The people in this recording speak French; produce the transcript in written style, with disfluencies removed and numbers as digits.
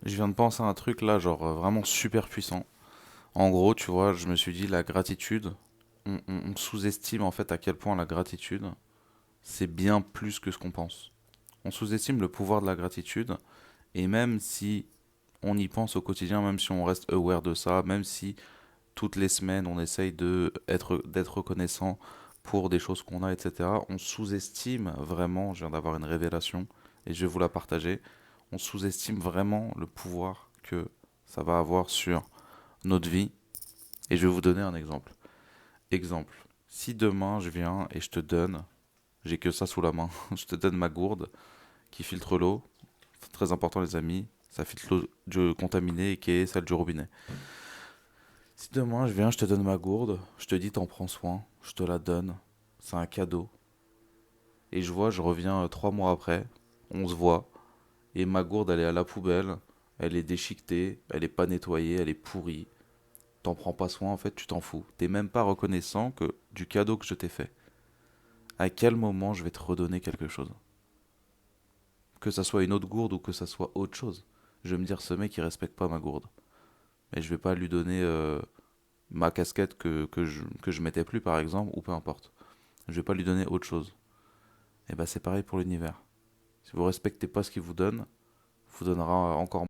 Je viens de penser à un truc là, genre vraiment super puissant. En gros, tu vois, je me suis dit la gratitude, on sous-estime en fait à quel point la gratitude, c'est bien plus que ce qu'on pense. On sous-estime le pouvoir de la gratitude, et même si on y pense au quotidien, même si on reste aware de ça, même si toutes les semaines on essaye d'être reconnaissant pour des choses qu'on a, etc., on sous-estime vraiment, je viens d'avoir une révélation, et je vais vous la partager, on sous-estime vraiment le pouvoir que ça va avoir sur notre vie. Et je vais vous donner un exemple. Exemple, si demain je viens et je te donne, j'ai que ça sous la main, je te donne ma gourde qui filtre l'eau, c'est très important les amis, ça filtre l'eau contaminée et qui est celle du robinet. Si demain je viens, je te donne ma gourde, je te dis t'en prends soin, je te la donne, c'est un cadeau. Et je vois, je reviens 3 mois après, on se voit, et ma gourde elle est à la poubelle, elle est déchiquetée, elle est pas nettoyée, elle est pourrie. T'en prends pas soin, en fait, tu t'en fous. T'es même pas reconnaissant que du cadeau que je t'ai fait. À quel moment je vais te redonner quelque chose? Que ça soit une autre gourde ou que ça soit autre chose. Je vais me dire, ce mec, il respecte pas ma gourde. Mais je vais pas lui donner ma casquette que je mettais plus, par exemple, ou peu importe. Je vais pas lui donner autre chose. Et bah, c'est pareil pour l'univers. Si vous respectez pas ce qu'il vous donne, vous donnera encore